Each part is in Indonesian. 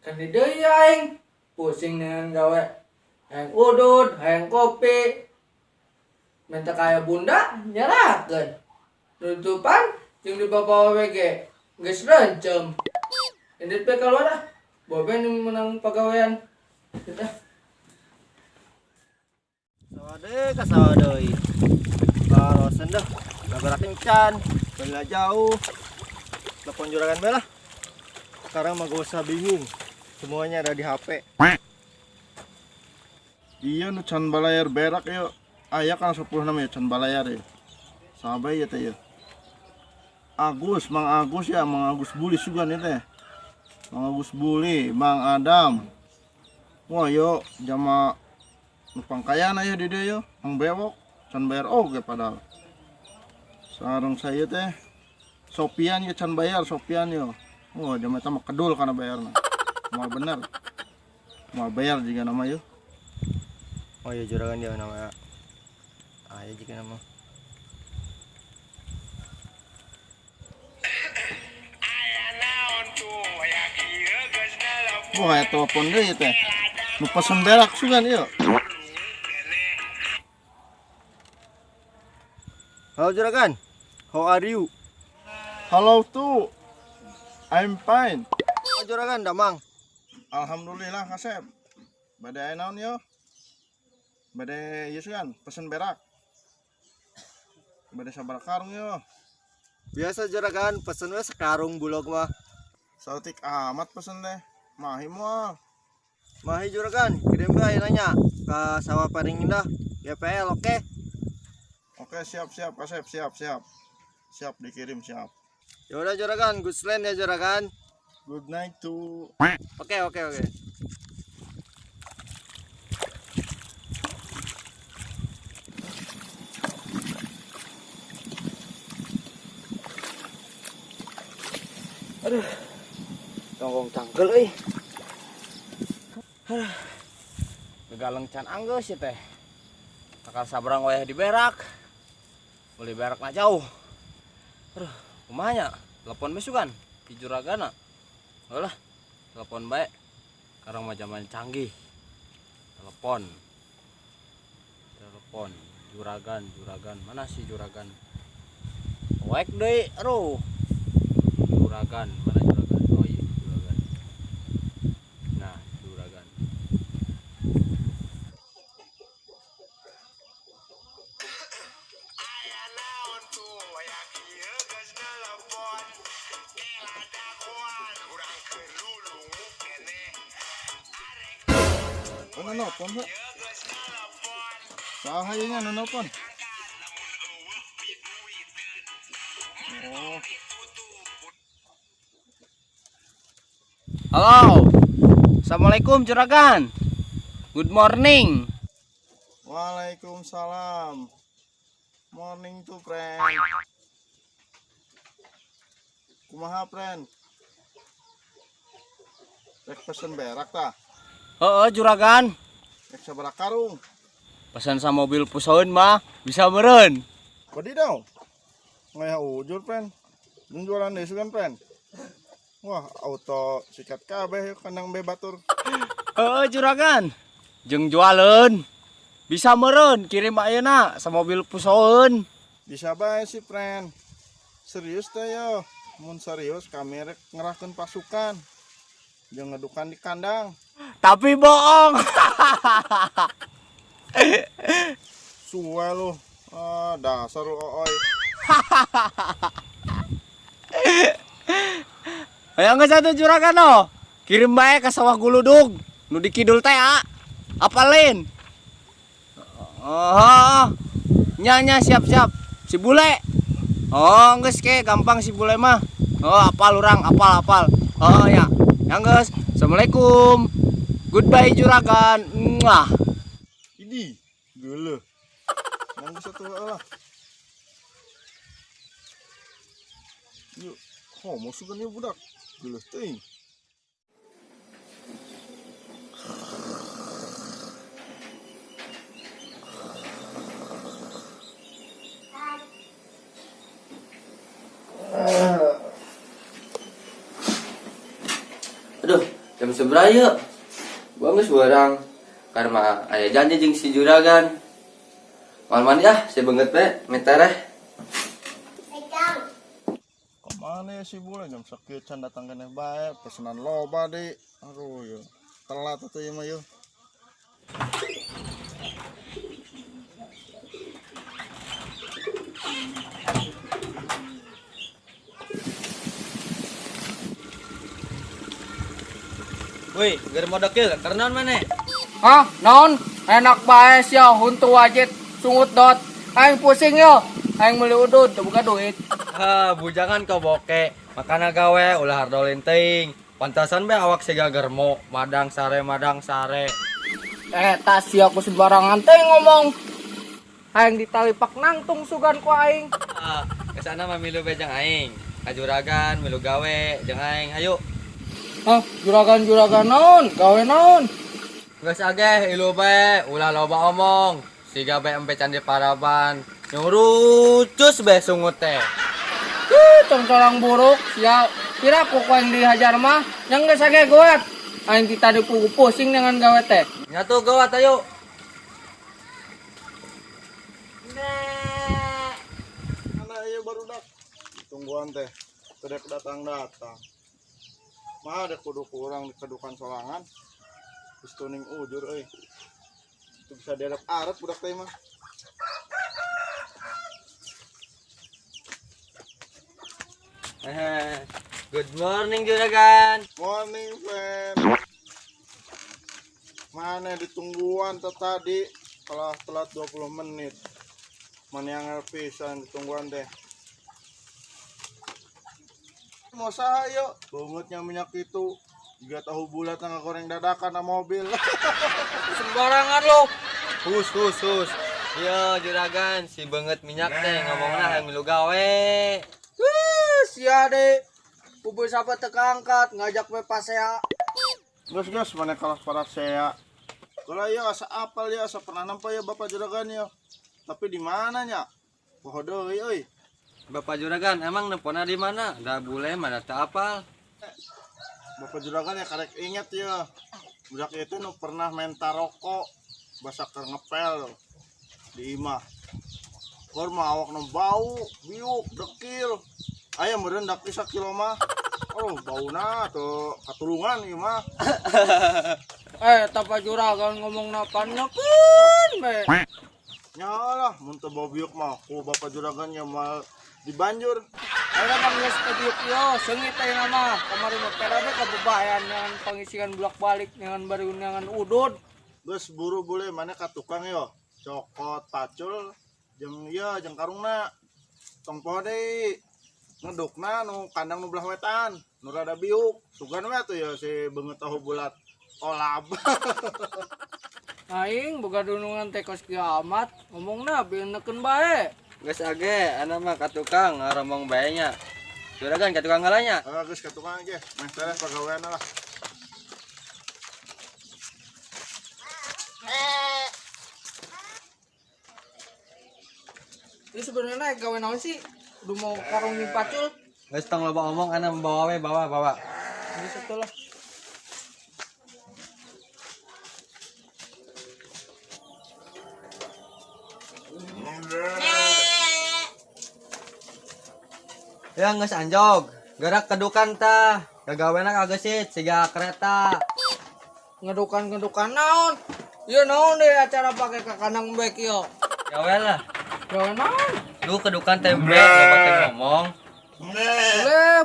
Kan di deui aing pusing dengan gawe hayang udud, hayang kopi. Minta kaya bunda nyerahkeun. Tutupan jeung dibawa WG geus rencem. Endit pe keluar dah. Boben menang pagawean. Kita. Sawadeuy. Kalau sendah, gerak kencan, bela jauh. Telepon juragan bela. Sekarang mah gak usah bingung. Semuanya ada di HP. Iya nu can balayar berak yo. Aya kan 10 namanya can balayar ya. Sabai ya teh ya. Mang Agus ya, Mang Agus Buli sugan ya teh. Mang Agus Buli, Mang Adam. Wah yo jama nu pangkayana ya di dieu yo. Mang bewok can bayar oge padahal. Sareng saya teh Sopian ya can bayar Sopian yo. Wah jama eta mah kedul kana bayarna. Mau bener. Mau bayar juga nama yuk. Oh iya juragan dia nama. Ya juga nama. Wah ya telepon deh teh. Nu pesen berak sugan yuk. Halo juragan. How are you? Hello tuh. I'm fine. Oh, juragan damang. Alhamdulillah kasep. Badai naon yo? Badai yusugan pesen berak. Badai sabar karung yo. Biasa juragan pesen we sekarung bulog mah. Sautik amat pesen deh. Mahi moal. Mahi juragan, kirim bae nanya ke sawah paling indah GPL oke? Oke siap kasep siap. Siap dikirim siap. Ya udah juragan, good land ya juragan. Good night to. Oke. Aduh, tonggong cangkel euy. Gegaleng can anggeus ya teh. Kakak sabrang wayah di berak. Beli berak na jauh. Aduh, kumaha nya? Telepon besukan di juragana. Olah, telepon baik. Sekarang mah zaman canggih. Telepon juragan. Mana sih juragan? Wek deui, aduh. Juragan, mana juragan? Oh iya, juragan. Nah, juragan. Nelpon Pak. Sahayanya nelpon. Oh. Halo. Assalamualaikum juragan. Good morning. Waalaikumsalam. Morning tuh, friend. Kumaha, friend? Rek pesen berak tah? Juragan. Rek sabaraha karung? Pesan sama mobil pusaun mah bisa meureun. Wadidaw. Ngaya ujur, friend. Jeung jualan deui kan, friend. Wah, auto sikat kabeh kandang be batur. Juragan. Jeung jualan. Bisa meureun kirim ayeuna sa mobil pusaun. Bisa bae sih, friend. Serius teh yo. Mun serius kami rek ngerahkeun pasukan. Jeung ngedukan di kandang. Tapi bohong. Suwe lu. Dasar lu oi. Aya geus satu juragan no. Kirim bae ka sawah Guludug nu di kidul teh apalin. Nya siap-siap. Si bule. Oh, geus ke gampang si bule mah. Oh, apal urang, apal. Oh ya. Yang geus. Assalamualaikum. Goodbye juragan. Mwah. Ini geuleuh. Yang satu lah. Yuk, mau sugan ya budak. Geuleuh teuing. Aduh, jam seberapa yuk? Gua geus barang karena aya janji jeung si juragan. Mal-mandi ah, saya banget be, metereh. Kemana ya si bule jam sakit can datang kene bae pesanan loba deh. Aduh ya. Telat atuh ieu mah yeuh. Woi, geus modok kieu karena mana? Hah, naon? Enak bae sia huntu wajit sungut dot. Aing pusing yo. Aing meuli udud teu boga duit. Ha, bujangan kau boke. Makana gawe ulah hardolin teuing. Pantasan be awak siga germo, madang sare. Tas sia aku sembarangan teh ngomong. Aing ditalipak nangtung sugan ku aing. Ah, kesana mah milu be jeung aing. Kajuragan milu gawe jeung aing. Hayu. Hah, juragan naon? Gawe naon? Geus ageh ilu be, ulah loba omong. Siga be empe candi paraban. Nyurucus be sungut teh. Tong corang buruk sia. Kira ku yang dihajar mah yang geus age gawat. Aing kita dipugu pusing dengan gawe teh. Nyatu gawat ayo. Mana ieu barudak? Tungguan teh. Kedek datang. Mah ada kudu kurang di kedukan solangan. Terus tuning ujur euy. Itu bisa diarep-arep budak teh mah. Good morning juragan. Morning, friend. Mana ditungguan tadi kalau telat 20 menit. Mana yang pisan ditungguan teh. Mau saha yuk? Bungutnya minyak itu. Juga tahu bulat nggak goreng dadakan sama mobil. Sembarangan lo. Hus. Iya juragan, si banget minyak teh ngomongna yang milu gawe. Sia deh. Kubu sahabat teka angkat ngajak we pasea. Gus, mana kalah para saya. Kalau ya asa apal ya, asa pernah nampak ya Bapak juragan ya. Tapi di mananya? Poho euy. Bapak juragan, emang nepona di mana? Da bule mana teu apal. Bapak juragan ya karek inget ya. Budak itu nu pernah main taroko. Basa keur ngepel di imah. Kor mah awak nu bau, biuk, dekil. Aya meureun dak 1 kilo mah. Oh, bauna tuh katulungan ieu mah. Tapa juragan ngomong napan-napan be. Nyalah, mun teu bau biuk mah ku Bapak juragan ya mal dibanjur. Ayeuna mah geus kebiuk yo, seungit ayeuna mah. Kamari mah perabe kabebayan dengan pangisian bolak-balik dengan barunangan udud. Geus buru boleh mana ka tukang yo. Cokot, pacul, jeung karungna. Tong poho deui. Ngedukna nu kandang nu belah wetan, nu rada biuk. Sugan we atuh ya si beungeut tahu bulat. Olab. Aing boga dunungan teh kos kiamat, ngomongna beunekeun bae. Geus age, ana mah ka tukang ngaromong bae nya. Juragan ka tukang ngalanya. Geus ka tukang ge, meh teres pagaweanna lah. Ini sebenarnya gawe naon sih? Udah mau karung nih pacul. Geus tong loba omong ana bawa we bawa. Ini satu lah. Ya geus anjog. Gerak kedukan tah. Gagawena kagesit siga kereta. Ngedukan naon? Ieu naon deh acara pake ka kandang bek ieu. Gawe lah. Gawe naon? Lu kedukan tempe loba teh ngomong.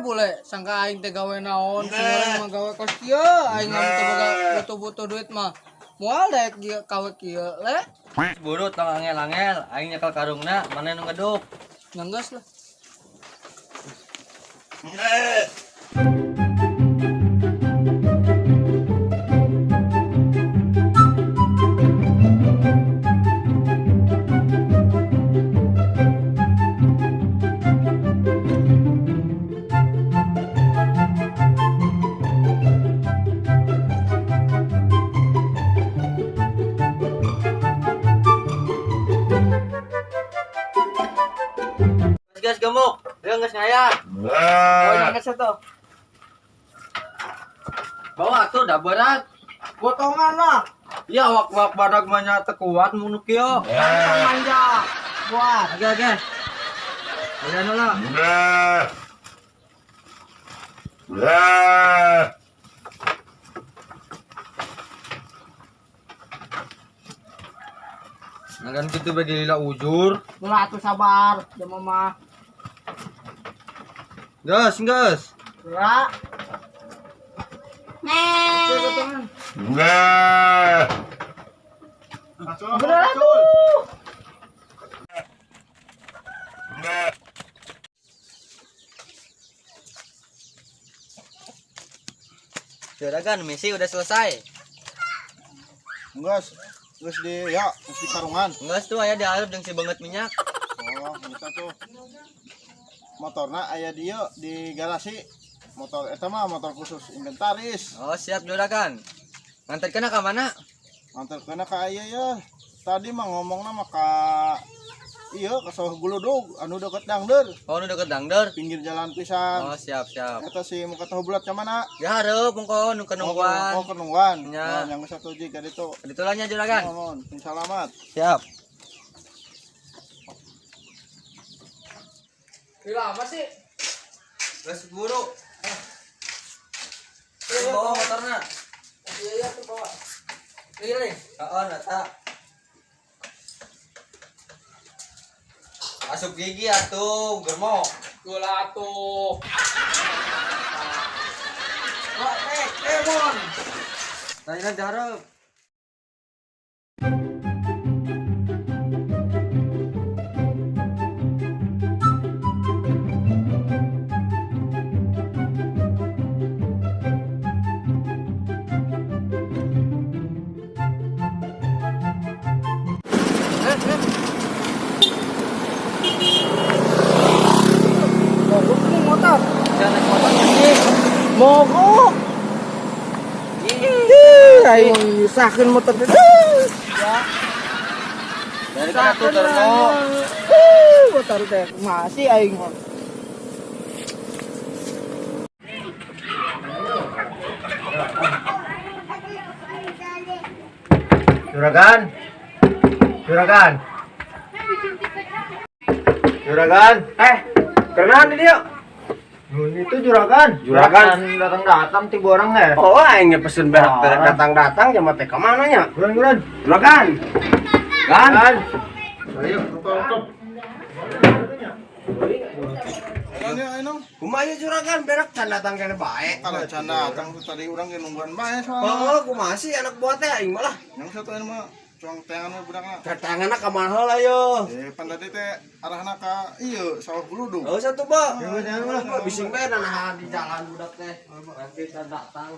Boleh. Sangka aing teh gawe naon? Seorang mah gawe kos kieu. Aing mah teu boga butuh duit mah. Moal daek kawe kieu, le. Burut tong angel-angel, aing nyekel karungna, mana nu ngeduk. Nanggas lah. Gas gemuk, dia geus ngaya. Oh, nanggas satu. Bawa atuh da berat. Potongan lah. Ya wak badag mah nya teu kuat mun kieu. Manja. Buat. Oke. Ayo lah. Nagan kitu bagi lila ujur. Ulah atuh sabar, jeung mah. Gas. Ulah. Potongan. Juragan, misi udah selesai. Geus di ya, geus di karungan. Geus tuh aya dialep jeung si banget minyak. Oh, bisa tuh. Motorna aya dieu di garasi. Motor eta mah motor khusus inventaris. Oh, siap juragan. Nganterkeun ka mana? Antarkeuna ka aya ya. Tadi mah ngomongna mah ka ieu ka sawah Guludug anu deket Dangder, Oh, nu deket Dangder. pinggir jalan pisan. Oh, siap. Eta si muka tahu bulat ka mana? Ya hareup mongko nu kenungguan. Oh, kenungguan. Nya. Yang satu jika ditu. Ditulanya juragan. Mohon, selamat. Siap. Gila apa sih? Geus buru. Bawa motorna. Iya tuh bawa. Iya nih. Heeh, eta. Asup gigi atuh, germo. Gula tuh. Wah, Mon. Tanya dihareup. Mogok nih motor. Jangan naik motornya sih. Mogok. Ayo nyusahin motor teh. Dari kana tuh germo. Motor teh masih aing mah. Juragan. Kenaan dia? Itu juragan. Datang-datang tiga orang ya. Oh, aing pesen berak datang-datang jam teh ka mana nya? Bulan. Juragan. Gan. Ayo, tutup. Ayo, Kumaha juragan berak can datang kene bae. kalau canda datang tadi orang ge nungguan bae soalnya. Oh, kumaha sih anak buah teh aing malah. Yang satu mah cuang tangan mah budakna. Datangana ka mana heula yo? Pan tadi teh arahna ka ieu sawah Guludug. Oh, satu ba. Ya, jangan lah. Bising bae nah di jalan budak teh. Nanti can datang.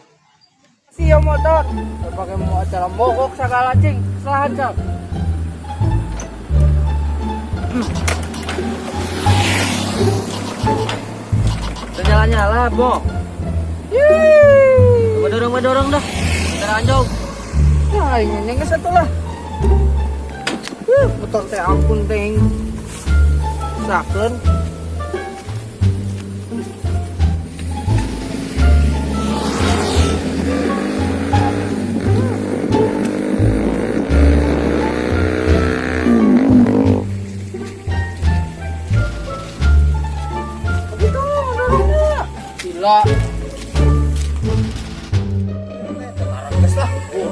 Sia motor. Pakai mau acara mogok segala cing. Selahan cap. Nyala-nyala, Bo. Mendorong dah. Kita anjong. Ya, ini yang satu lah. Motor teh ampun teh. Sakeun. Begitu, mendorongnya. Gila.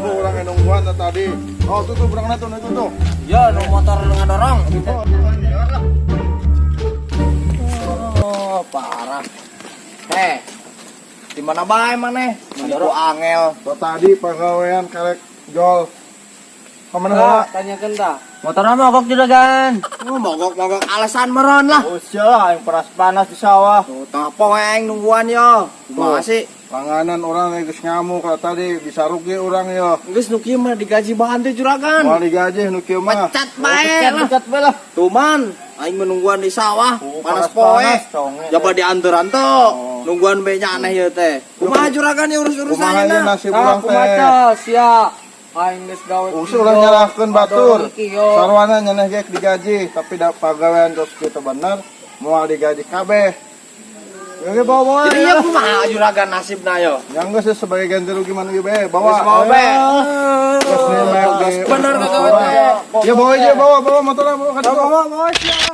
Orang yang nungguan tadi. Oh, tuh berangkat tuh. Ya, no motor ngadorong. Oh, parah. Di mana bae maneh? Menipu angel. Tuh tadi pegawaian karek jol Kemana bawa? Tanyakan dah. Motor mogok juragan. Mogok-mogok alasan meron lah. Oh siya, yang peras panas di sawah. Tuh, tengah poeng nungguan yo. Kumaha sih? Langanan orang yang geus ngamuk kalau tadi bisa rugi orang yo. Geus nu kieu mah digaji bahan teh juragan. Mau digaji nu kieu mah. Pecat bae lah. Pecat bae lah. Tuh man, aing menungguan di sawah, Oh, panas poe. conge. Coba diantur-antur. Oh. Nungguan bae nya aneh ieu teh. Kumaha juragan ieu urus-urus Kumaha ayeuna? ieu nasib Nah, urang teh. kumaca sia. Aing geus gawe. Usah ulah nyalahkeun batur. Kiyo. Sarwana nyaneh geus digaji, tapi da pagawean terus kita bener moal digaji kabeh. Oke bawa. Jadi ya kumaha juragan nasibna yo? Yang geus sebagai ganti rugi mana ge bae, bawa. Geus bawa bae. Geus nih, Bener kagak Ya bawa aja, bawa motornya bawa ke Bawa, bawa, siap.